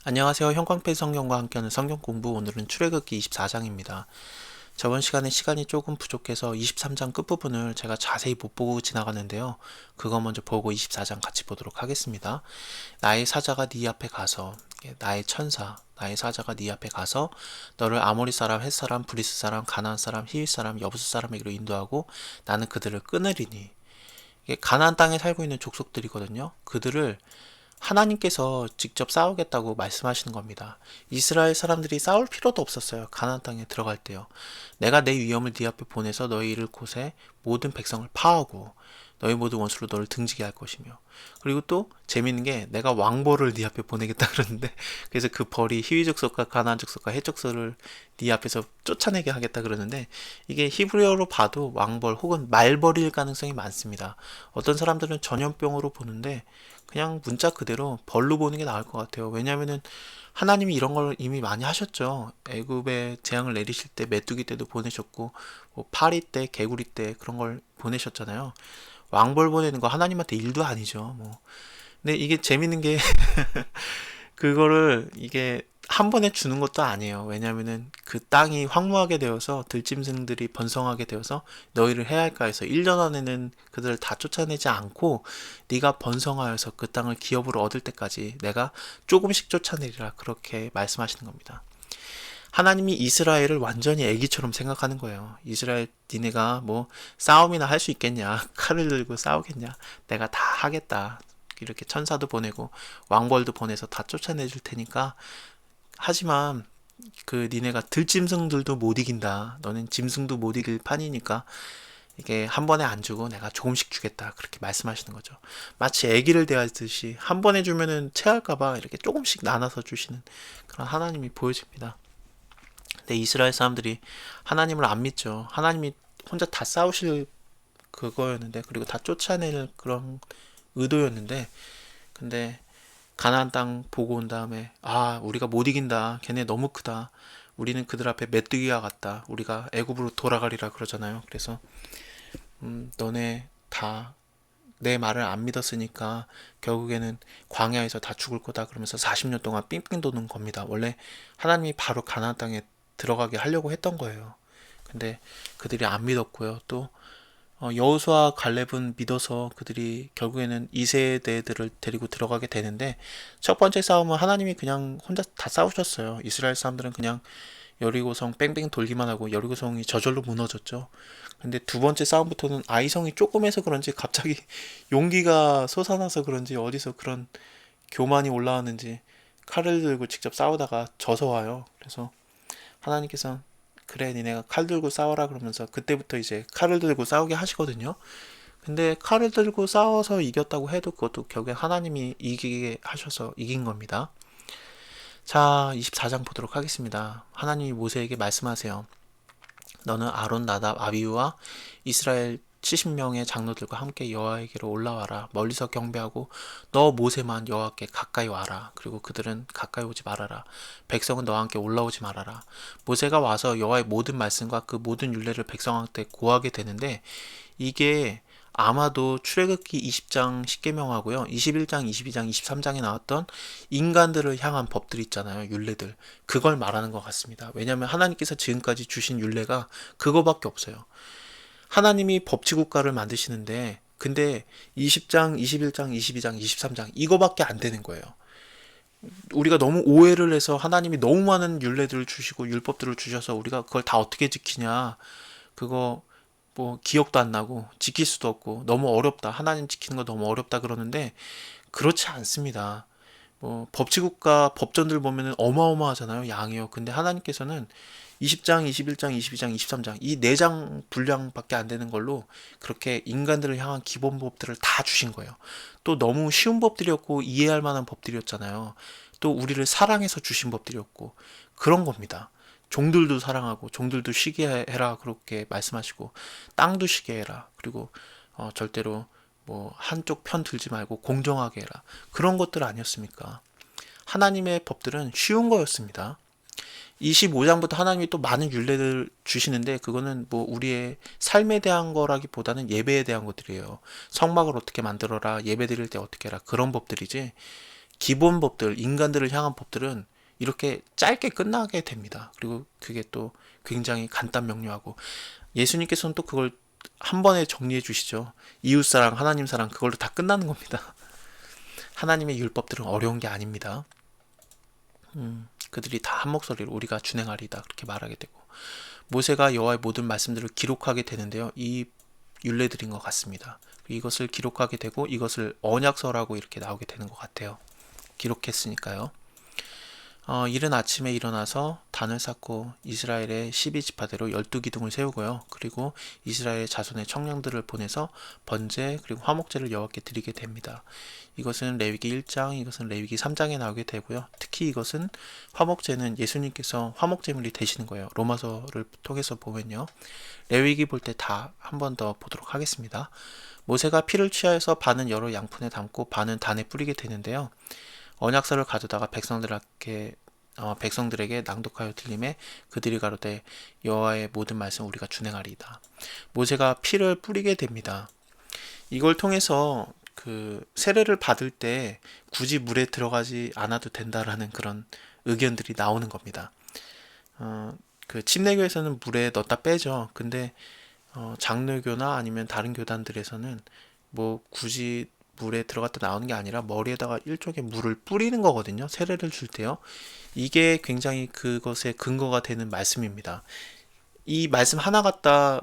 안녕하세요. 형광펜 성경과 함께하는 성경 공부. 오늘은 출애굽기 24장입니다. 저번 시간에 시간이 조금 부족해서 23장 끝부분을 제가 자세히 못 보고 지나갔는데요. 그거 먼저 보고 24장 같이 보도록 하겠습니다. 나의 사자가 네 앞에 가서, 나의 천사, 나의 사자가 네 앞에 가서 너를 아모리 사람, 헷 사람, 브리스 사람, 가나안 사람, 히윗 사람, 여부스 사람에게로 인도하고 나는 그들을 끊으리니. 이게 가나안 땅에 살고 있는 족속들이거든요. 그들을 하나님께서 직접 싸우겠다고 말씀하시는 겁니다. 이스라엘 사람들이 싸울 필요도 없었어요. 가나안 땅에 들어갈 때요. 내가 내 위엄을 네 앞에 보내서 너희 이를 곳에 모든 백성을 파하고 너희 모든 원수로 너를 등지게 할 것이며, 그리고 또 재밌는 게 내가 왕벌을 네 앞에 보내겠다 그러는데, 그래서 그 벌이 히위 족속과 가나안 족속과 헷 족속을 네 앞에서 쫓아내게 하겠다 그러는데, 이게 히브리어로 봐도 왕벌 혹은 말벌일 가능성이 많습니다. 어떤 사람들은 전염병으로 보는데 그냥 문자 그대로 벌로 보는 게 나을 것 같아요. 왜냐하면은 하나님이 이런 걸 이미 많이 하셨죠. 애굽에 재앙을 내리실 때 메뚜기 때도 보내셨고, 뭐 파리 때, 개구리 때 그런 걸 보내셨잖아요. 왕벌 보내는 거 하나님한테 일도 아니죠. 뭐. 근데 이게 재밌는 게 그거를 이게 한 번에 주는 것도 아니에요. 왜냐면은 그 땅이 황무하게 되어서 들짐승들이 번성하게 되어서 너희를 해할까 해서 1년 안에는 그들을 다 쫓아내지 않고 네가 번성하여서 그 땅을 기업으로 얻을 때까지 내가 조금씩 쫓아내리라, 그렇게 말씀하시는 겁니다. 하나님이 이스라엘을 완전히 애기처럼 생각하는 거예요. 이스라엘 니네가 뭐 싸움이나 할 수 있겠냐? 칼을 들고 싸우겠냐? 내가 다 하겠다. 이렇게 천사도 보내고 왕벌도 보내서 다 쫓아내 줄 테니까, 하지만 그 니네가 들짐승들도 못 이긴다. 너는 짐승도 못 이길 판이니까 이게 한 번에 안 주고 내가 조금씩 주겠다. 그렇게 말씀하시는 거죠. 마치 아기를 대하듯이 한 번에 주면은 체할까봐 이렇게 조금씩 나눠서 주시는 그런 하나님이 보여집니다. 근데 이스라엘 사람들이 하나님을 안 믿죠. 하나님이 혼자 다 싸우실 그거였는데, 그리고 다 쫓아낼 그런 의도였는데, 근데 가나안 땅 보고 온 다음에 우리가 못 이긴다. 걔네 너무 크다. 우리는 그들 앞에 메뚜기와 같다. 우리가 애굽으로 돌아가리라 그러잖아요. 그래서 너네 다 내 말을 안 믿었으니까 결국에는 광야에서 다 죽을 거다, 그러면서 40년 동안 삥삥 도는 겁니다. 원래 하나님이 바로 가나안 땅에 들어가게 하려고 했던 거예요. 근데 그들이 안 믿었고요. 또 여호수아 갈렙은 믿어서 그들이 결국에는 2세대들을 데리고 들어가게 되는데, 첫 번째 싸움은 하나님이 그냥 혼자 다 싸우셨어요. 이스라엘 사람들은 그냥 여리고성 뺑뺑 돌기만 하고 여리고성이 저절로 무너졌죠. 근데 두 번째 싸움부터는 아이성이 조금 해서 그런지 갑자기 용기가 솟아나서 그런지 어디서 그런 교만이 올라왔는지 칼을 들고 직접 싸우다가 져서 와요. 그래서 하나님께서 그래 니네가 칼 들고 싸워라 그러면서 그때부터 이제 칼을 들고 싸우게 하시거든요. 근데 칼을 들고 싸워서 이겼다고 해도 그것도 결국에 하나님이 이기게 하셔서 이긴 겁니다. 자, 24장 보도록 하겠습니다. 하나님이 모세에게 말씀하세요. 너는 아론, 나답, 아비우와 이스라엘 70명의 장로들과 함께 여호와에게로 올라와라. 멀리서 경배하고 너 모세만 여호와께 가까이 와라. 그리고 그들은 가까이 오지 말아라. 백성은 너와 함께 올라오지 말아라. 모세가 와서 여호와의 모든 말씀과 그 모든 율례를 백성한테 고하게 되는데, 이게 아마도 출애굽기 20장 10계명하고요. 21장, 22장, 23장에 나왔던 인간들을 향한 법들 있잖아요. 율례들. 그걸 말하는 것 같습니다. 왜냐하면 하나님께서 지금까지 주신 율례가 그거밖에 없어요. 하나님이 법치국가를 만드시는데 근데 20장, 21장, 22장, 23장 이거밖에 안 되는 거예요. 우리가 너무 오해를 해서 하나님이 너무 많은 율례들을 주시고 율법들을 주셔서 우리가 그걸 다 어떻게 지키냐, 그거 뭐 기억도 안 나고 지킬 수도 없고 너무 어렵다, 하나님 지키는 거 너무 어렵다 그러는데, 그렇지 않습니다. 뭐 법치국가 법전들 보면은 어마어마하잖아요, 양이요. 근데 하나님께서는 20장, 21장, 22장, 23장 이 4장 분량밖에 안 되는 걸로 그렇게 인간들을 향한 기본 법들을 다 주신 거예요. 또 너무 쉬운 법들이었고 이해할 만한 법들이었잖아요. 또 우리를 사랑해서 주신 법들이었고 그런 겁니다. 종들도 사랑하고 종들도 쉬게 해라 그렇게 말씀하시고, 땅도 쉬게 해라. 그리고 절대로 뭐 한쪽 편 들지 말고 공정하게 해라. 그런 것들 아니었습니까? 하나님의 법들은 쉬운 거였습니다. 25장부터 하나님이 또 많은 율례를 주시는데, 그거는 뭐 우리의 삶에 대한 거라기보다는 예배에 대한 것들이에요. 성막을 어떻게 만들어라, 예배 드릴 때 어떻게 해라, 그런 법들이지 기본 법들, 인간들을 향한 법들은 이렇게 짧게 끝나게 됩니다. 그리고 그게 또 굉장히 간단 명료하고, 예수님께서는 또 그걸 한 번에 정리해 주시죠. 이웃사랑, 하나님 사랑, 그걸로 다 끝나는 겁니다. 하나님의 율법들은 어려운 게 아닙니다. 그들이 다 한 목소리로 우리가 준행하리다 그렇게 말하게 되고, 모세가 여호와의 모든 말씀들을 기록하게 되는데요. 이 율례들인 것 같습니다. 이것을 기록하게 되고 이것을 언약서라고 이렇게 나오게 되는 것 같아요. 기록했으니까요. 이른 아침에 일어나서 단을 쌓고 이스라엘의 12지파대로 12기둥을 세우고요. 그리고 이스라엘 자손의 청년들을 보내서 번제 그리고 화목제를 여호와께 드리게 됩니다. 이것은 레위기 1장, 이것은 레위기 3장에 나오게 되고요. 특히 이것은 화목제는 예수님께서 화목제물이 되시는 거예요. 로마서를 통해서 보면요. 레위기 볼 때 다 한 번 더 보도록 하겠습니다. 모세가 피를 취하여서 반은 여러 양푼에 담고 반은 단에 뿌리게 되는데요. 언약서를 가져다가 백성들에게 낭독하여 들림에 그들이 가로되 여호와의 모든 말씀 우리가 준행하리이다. 모세가 피를 뿌리게 됩니다. 이걸 통해서 그 세례를 받을 때 굳이 물에 들어가지 않아도 된다라는 그런 의견들이 나오는 겁니다. 그 침례교에서는 물에 넣었다 빼죠. 근데 장로교나 아니면 다른 교단들에서는 뭐 굳이 물에 들어갔다 나오는 게 아니라 머리에다가 일종의 물을 뿌리는 거거든요. 세례를 줄 때요. 이게 굉장히 그것의 근거가 되는 말씀입니다. 이 말씀 하나 갖다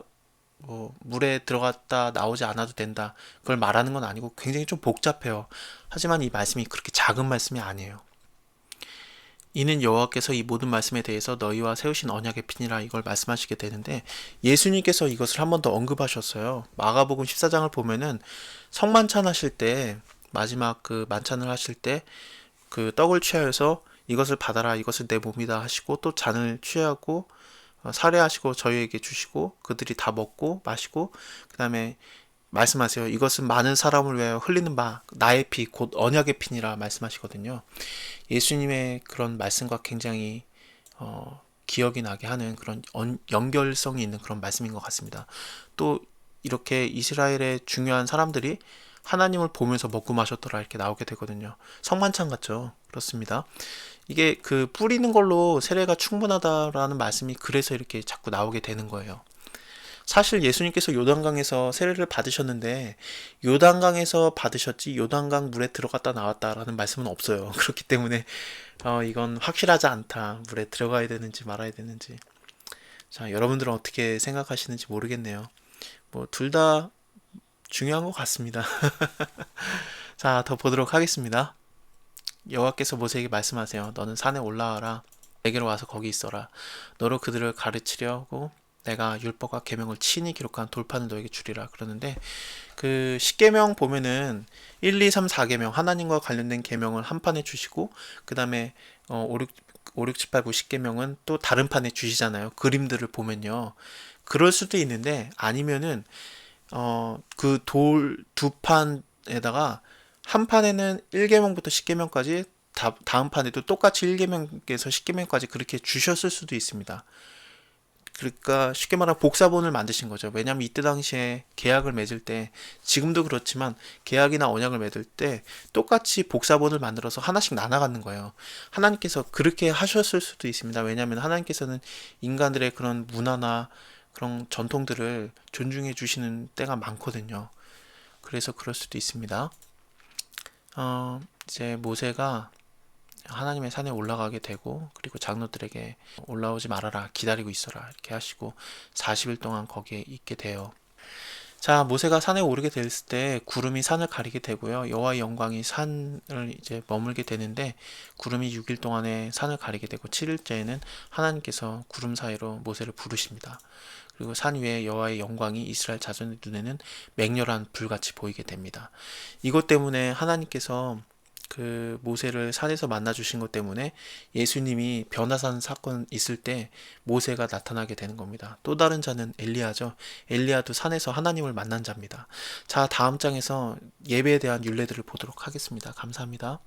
물에 들어갔다 나오지 않아도 된다, 그걸 말하는 건 아니고 굉장히 좀 복잡해요. 하지만 이 말씀이 그렇게 작은 말씀이 아니에요. 이는 여호와께서 이 모든 말씀에 대해서 너희와 세우신 언약의 피니라, 이걸 말씀하시게 되는데, 예수님께서 이것을 한 번 더 언급하셨어요. 마가복음 14장을 보면은 성만찬 하실 때, 마지막 그 만찬을 하실 때 그 떡을 취하여서 이것을 받아라, 이것은 내 몸이다 하시고, 또 잔을 취하고 살해하시고 저희에게 주시고, 그들이 다 먹고 마시고 그 다음에 말씀하세요. 이것은 많은 사람을 위하여 흘리는 바 나의 피 곧 언약의 피니라 말씀하시거든요. 예수님의 그런 말씀과 굉장히 기억이 나게 하는 그런 연결성이 있는 그런 말씀인 것 같습니다. 또 이렇게 이스라엘의 중요한 사람들이 하나님을 보면서 먹고 마셨더라 이렇게 나오게 되거든요. 성만찬 같죠. 그렇습니다. 이게 그 뿌리는 걸로 세례가 충분하다라는 말씀이 그래서 이렇게 자꾸 나오게 되는 거예요. 사실 예수님께서 요단강에서 세례를 받으셨는데 요단강에서 받으셨지 요단강 물에 들어갔다 나왔다라는 말씀은 없어요. 그렇기 때문에 이건 확실하지 않다. 물에 들어가야 되는지 말아야 되는지. 자, 여러분들은 어떻게 생각하시는지 모르겠네요. 뭐 둘 다 중요한 것 같습니다. 자, 더 보도록 하겠습니다. 여호와께서 모세에게 말씀하세요. 너는 산에 올라와라. 내게로 와서 거기 있어라. 너로 그들을 가르치려고 내가 율법과 계명을 친히 기록한 돌판을 너에게 주리라. 그러는데 그 10계명 보면은 1, 2, 3, 4계명 하나님과 관련된 계명을 한 판에 주시고, 그 다음에 5, 6, 7, 8, 9, 10계명은 또 다른 판에 주시잖아요. 그림들을 보면요. 그럴 수도 있는데, 아니면은 그 돌 두 판에다가 한 판에는 1계명부터 10계명까지, 다음 판에도 똑같이 1계명에서 10계명까지 그렇게 주셨을 수도 있습니다. 그러니까 쉽게 말하면 복사본을 만드신 거죠. 왜냐하면 이때 당시에 계약을 맺을 때, 지금도 그렇지만 계약이나 언약을 맺을 때 똑같이 복사본을 만들어서 하나씩 나눠가는 거예요. 하나님께서 그렇게 하셨을 수도 있습니다. 왜냐하면 하나님께서는 인간들의 그런 문화나 그런 전통들을 존중해 주시는 때가 많거든요. 그래서 그럴 수도 있습니다. 이제 모세가 하나님의 산에 올라가게 되고, 그리고 장로들에게 올라오지 말아라, 기다리고 있어라 이렇게 하시고 40일 동안 거기에 있게 돼요. 자, 모세가 산에 오르게 됐을 때 구름이 산을 가리게 되고요. 여호와의 영광이 산을 이제 머물게 되는데, 구름이 6일 동안에 산을 가리게 되고 7일째에는 하나님께서 구름 사이로 모세를 부르십니다. 그리고 산 위에 여호와의 영광이 이스라엘 자손의 눈에는 맹렬한 불같이 보이게 됩니다. 이것 때문에 하나님께서 그 모세를 산에서 만나 주신 것 때문에 예수님이 변화산 사건 있을 때 모세가 나타나게 되는 겁니다. 또 다른 자는 엘리야죠. 엘리야도 산에서 하나님을 만난 자입니다. 자, 다음 장에서 예배에 대한 율례들을 보도록 하겠습니다. 감사합니다.